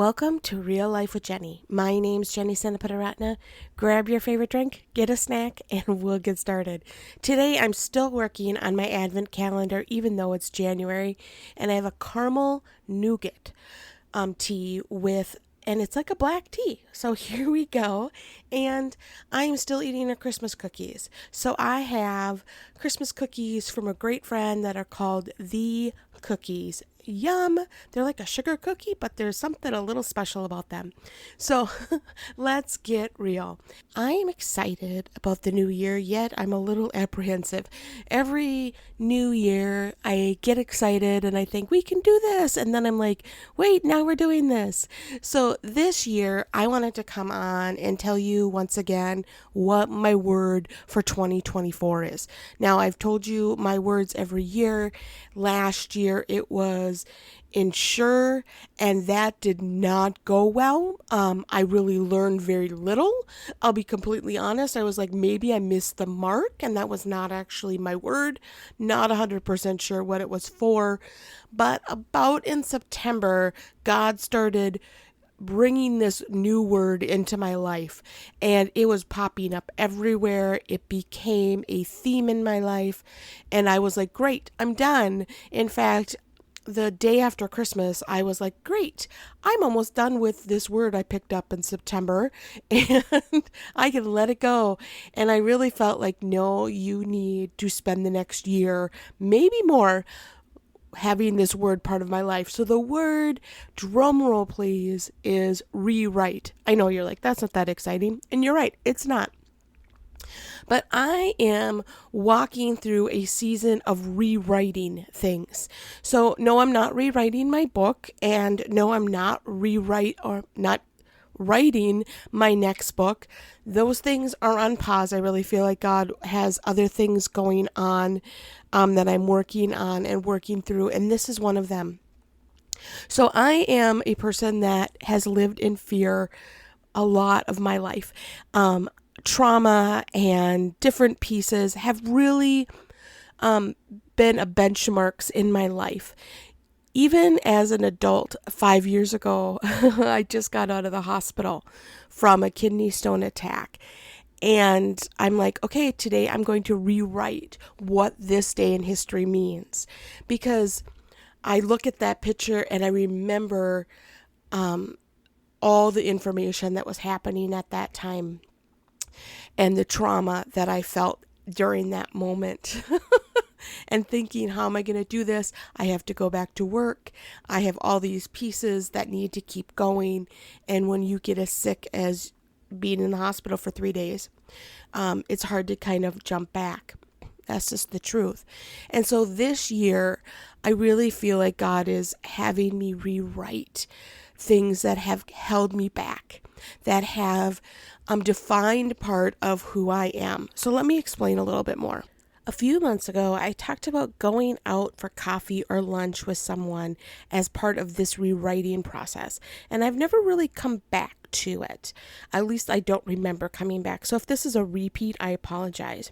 Welcome to Real Life with Jenny. My name's Jenny Senapataratna. Grab your favorite drink, get a snack, and we'll get started. Today I'm still working on my advent calendar even though it's January, and I have a caramel nougat tea and it's like a black tea. So here we go. And I'm still eating the Christmas cookies. So I have Christmas cookies from a great friend that are called The Cookies. Yum! They're like a sugar cookie, but there's something a little special about them. So let's get real. I am excited about the new year, yet I'm a little apprehensive. Every new year, I get excited and I think we can do this. And then I'm like, wait, now we're doing this. So this year, I wanted to come on and tell you once again what my word for 2024 is. Now, I've told you my words every year. Last year, it was ensure, and that did not go well. I really learned very little. I'll be completely honest. I was like, maybe I missed the mark, and that was not actually my word. Not 100% sure what it was for. But about in September, God started bringing this new word into my life, and it was popping up everywhere. It became a theme in my life, and I was like, great, I'm done. In fact, the day after Christmas, I was like, great, I'm almost done with this word I picked up in September and I can let it go. And I really felt like, no, you need to spend the next year, maybe more, having this word part of my life. So the word, drum roll please, is rewrite. I know you're like, that's not that exciting. And you're right, it's not. But I am walking through a season of rewriting things. So no, I'm not rewriting my book, and no, I'm not writing my next book. Those things are on pause. I really feel like God has other things going on that I'm working on and working through, and this is one of them. So I am a person that has lived in fear a lot of my life. Trauma and different pieces have really been a benchmarks in my life. Even as an adult, 5 years ago, I just got out of the hospital from a kidney stone attack. And I'm like, okay, today I'm going to rewrite what this day in history means. Because I look at that picture and I remember all the information that was happening at that time and the trauma that I felt during that moment. And thinking, how am I going to do this? I have to go back to work. I have all these pieces that need to keep going. And when you get as sick as being in the hospital for 3 days, it's hard to kind of jump back. That's just the truth. And so this year, I really feel like God is having me rewrite things that have held me back, that have defined part of who I am. So let me explain a little bit more. A few months ago, I talked about going out for coffee or lunch with someone as part of this rewriting process, and I've never really come back to it. At least I don't remember coming back. So if this is a repeat, I apologize.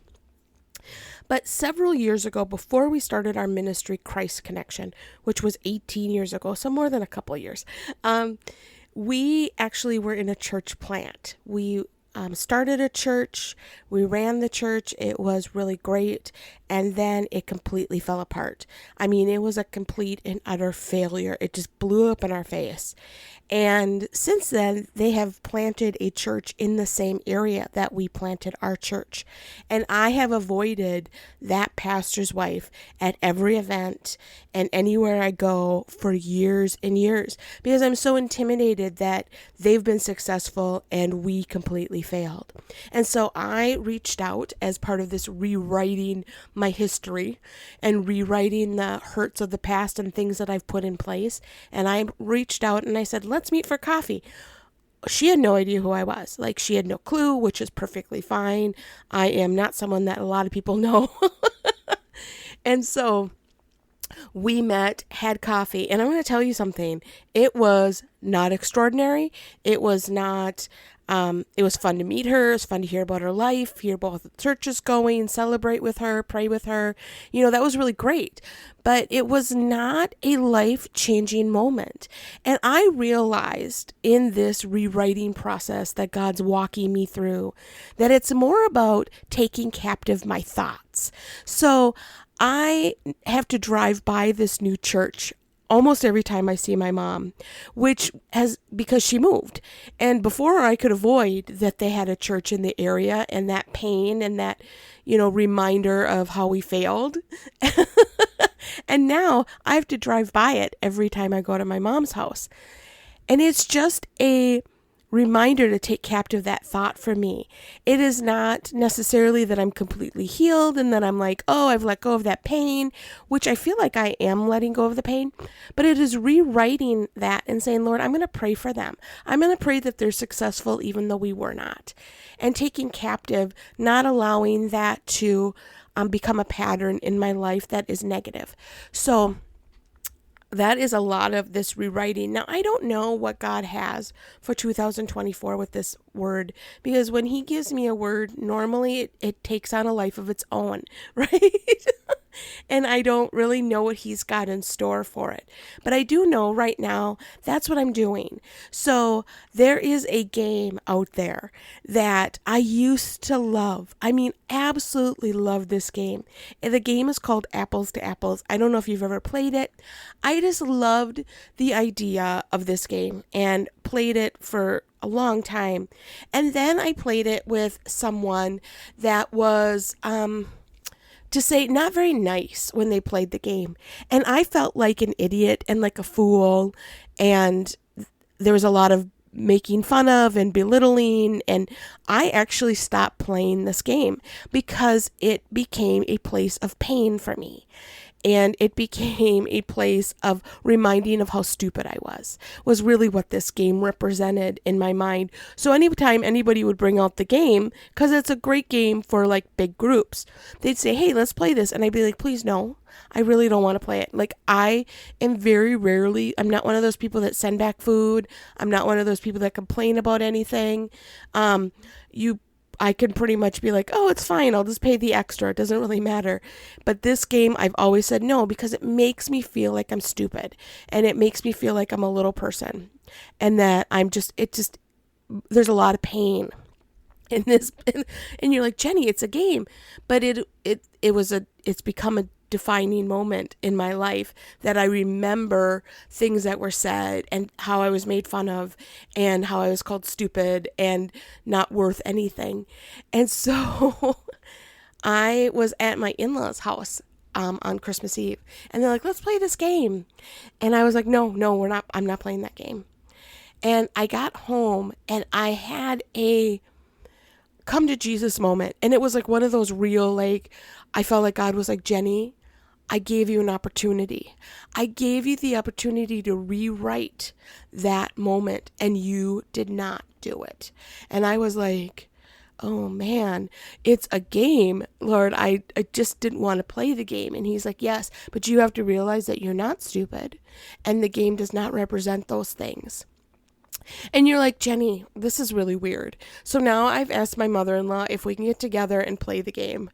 But several years ago, before we started our ministry, Christ Connection, which was 18 years ago, so more than a couple of years, we actually were in a church plant. We started a church, we ran the church, it was really great, and then it completely fell apart. I mean, it was a complete and utter failure. It just blew up in our face. And since then, they have planted a church in the same area that we planted our church. And I have avoided that pastor's wife at every event and anywhere I go for years and years because I'm so intimidated that they've been successful and we completely failed. And so I reached out as part of this rewriting my history and rewriting the hurts of the past and things that I've put in place. And I reached out and I said, let's meet for coffee. She had no idea who I was. Like, she had no clue, which is perfectly fine. I am not someone that a lot of people know. And so we met, had coffee, and I'm going to tell you something. It was not extraordinary. It was not It was fun to meet her. It was fun to hear about her life, hear about the churches going, celebrate with her, pray with her. That was really great. But it was not a life-changing moment. And I realized in this rewriting process that God's walking me through that it's more about taking captive my thoughts. So I have to drive by this new church almost every time I see my mom, because she moved. And before I could avoid that they had a church in the area and that pain and that, reminder of how we failed. And now I have to drive by it every time I go to my mom's house. And it's just a reminder to take captive that thought for me. It is not necessarily that I'm completely healed and that I'm like, oh, I've let go of that pain, which I feel like I am letting go of the pain, but it is rewriting that and saying, Lord, I'm going to pray for them. I'm going to pray that they're successful even though we were not. And taking captive, not allowing that to become a pattern in my life that is negative. So that is a lot of this rewriting. Now, I don't know what God has for 2024 with this word, because when he gives me a word, normally it takes on a life of its own, right? And I don't really know what he's got in store for it. But I do know right now that's what I'm doing. So there is a game out there that I used to love. I mean, absolutely love this game. And the game is called Apples to Apples. I don't know if you've ever played it. I just loved the idea of this game and played it for a long time. And then I played it with someone that was, to say not very nice when they played the game. And I felt like an idiot and like a fool. And there was a lot of making fun of and belittling. And I actually stopped playing this game because it became a place of pain for me. And it became a place of reminding of how stupid I was really what this game represented in my mind. So anytime anybody would bring out the game, because it's a great game for like big groups, they'd say, hey, let's play this. And I'd be like, please, no, I really don't want to play it. Like, I'm not one of those people that send back food. I'm not one of those people that complain about anything. I can pretty much be like, oh, it's fine. I'll just pay the extra. It doesn't really matter. But this game, I've always said no, because it makes me feel like I'm stupid. And it makes me feel like I'm a little person. And that there's a lot of pain in this. And you're like, Jenny, it's a game. But it's become a defining moment in my life that I remember things that were said and how I was made fun of and how I was called stupid and not worth anything. And so I was at my in-laws' house on Christmas Eve, and they're like, let's play this game. And I was like, no, I'm not playing that game. And I got home and I had a come to Jesus moment. And it was like one of those real, like, I felt like God was like, Jenny, I gave you an opportunity. I gave you the opportunity to rewrite that moment, and you did not do it. And I was like, oh man, it's a game, Lord. I just didn't want to play the game. And he's like, yes, but you have to realize that you're not stupid, and the game does not represent those things. And you're like, Jenny, this is really weird. So now I've asked my mother-in-law if we can get together and play the game.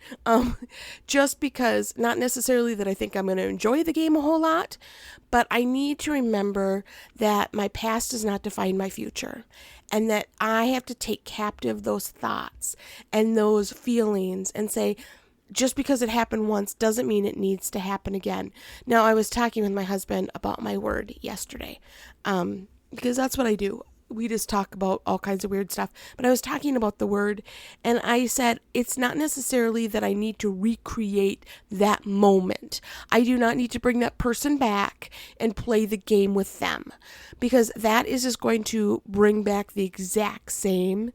Just because, not necessarily that I think I'm going to enjoy the game a whole lot, but I need to remember that my past does not define my future. And that I have to take captive those thoughts and those feelings and say, just because it happened once doesn't mean it needs to happen again. Now, I was talking with my husband about my word yesterday. Because that's what I do. We just talk about all kinds of weird stuff. But I was talking about the word, and I said, it's not necessarily that I need to recreate that moment. I do not need to bring that person back and play the game with them, because that is just going to bring back the exact same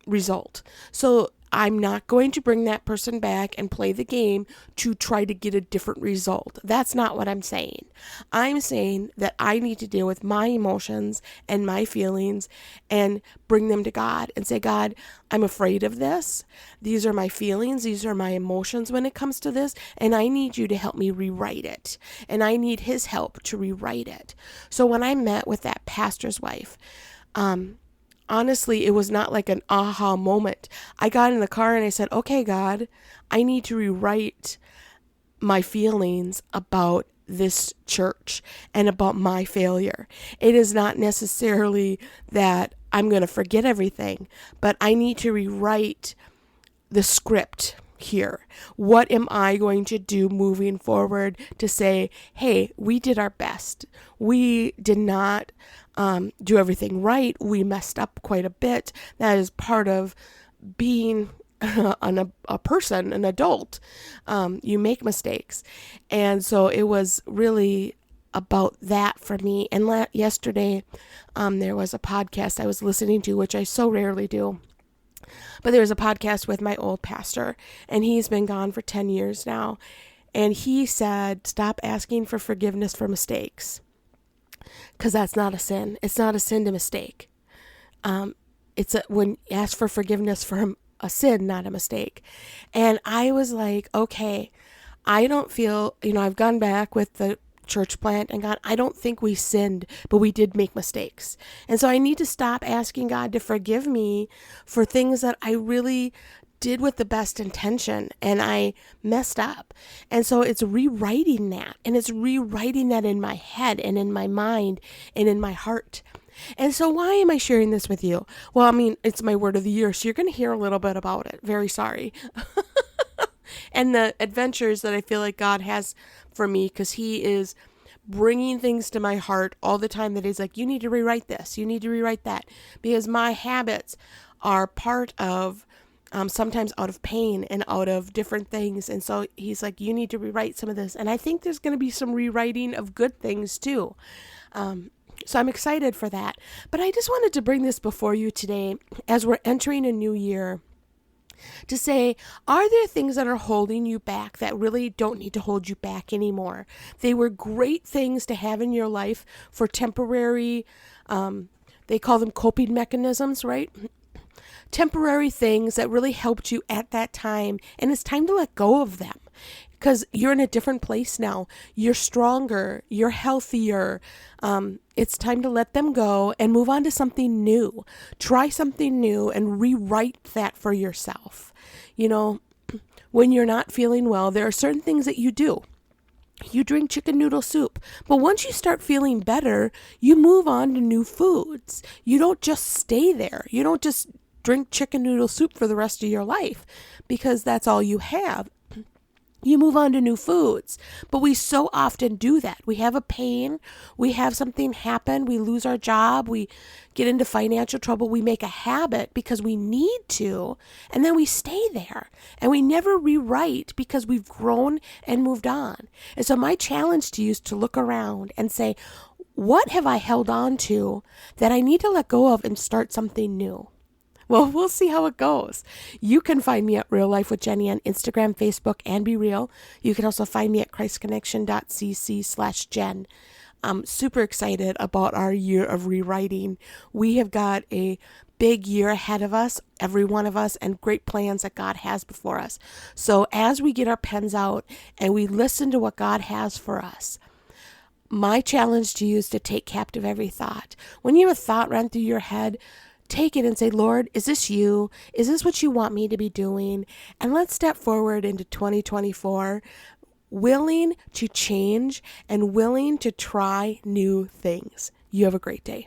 result. So I'm not going to bring that person back and play the game to try to get a different result. That's not what I'm saying. I'm saying that I need to deal with my emotions and my feelings and bring them to God and say, God, I'm afraid of this. These are my feelings. These are my emotions when it comes to this. And I need you to help me rewrite it. And I need his help to rewrite it. So when I met with that pastor's wife, honestly, it was not like an aha moment. I got in the car and I said, okay, God, I need to rewrite my feelings about this church and about my failure. It is not necessarily that I'm going to forget everything, but I need to rewrite the script here. What am I going to do moving forward to say, hey, we did our best. We did not do everything right. We messed up quite a bit. That is part of being a person, an adult. You make mistakes. And so it was really about that for me. And yesterday, there was a podcast I was listening to, which I so rarely do. But there was a podcast with my old pastor, and he's been gone for 10 years now. And he said, stop asking for forgiveness for mistakes, because that's not a sin. It's not a sin to mistake. When you ask for forgiveness for a sin, not a mistake. And I was like, okay, I don't feel, I've gone back with the church plant and God, I don't think we sinned, but we did make mistakes. And so I need to stop asking God to forgive me for things that I really did with the best intention and I messed up. And so it's rewriting that, and it's rewriting that in my head and in my mind and in my heart. And so why am I sharing this with you? Well, I mean, it's my word of the year, so you're going to hear a little bit about it. Very sorry. And the adventures that I feel like God has for me, because he is bringing things to my heart all the time that he's like, you need to rewrite this, you need to rewrite that, because my habits are part of sometimes out of pain and out of different things. And so he's like, you need to rewrite some of this. And I think there's going to be some rewriting of good things too. So I'm excited for that. But I just wanted to bring this before you today as we're entering a new year, to say, are there things that are holding you back that really don't need to hold you back anymore? They were great things to have in your life for temporary, they call them coping mechanisms, right? Temporary things that really helped you at that time. And it's time to let go of them, because you're in a different place now. You're stronger, you're healthier. It's time to let them go and move on to something new. Try something new and rewrite that for yourself. When you're not feeling well, there are certain things that you do. You drink chicken noodle soup, but once you start feeling better, you move on to new foods. You don't just stay there. You don't just drink chicken noodle soup for the rest of your life because that's all you have. You move on to new foods. But we so often do that. We have a pain. We have something happen. We lose our job. We get into financial trouble. We make a habit because we need to. And then we stay there. And we never rewrite because we've grown and moved on. And so my challenge to you is to look around and say, what have I held on to that I need to let go of and start something new? Well, we'll see how it goes. You can find me at Real Life with Jenny on Instagram, Facebook, and Be Real. You can also find me at christconnection.cc/Jen. I'm super excited about our year of rewriting. We have got a big year ahead of us, every one of us, and great plans that God has before us. So as we get our pens out and we listen to what God has for us, my challenge to you is to take captive every thought. When you have a thought run through your head, take it and say, Lord, is this you? Is this what you want me to be doing? And let's step forward into 2024, willing to change and willing to try new things. You have a great day.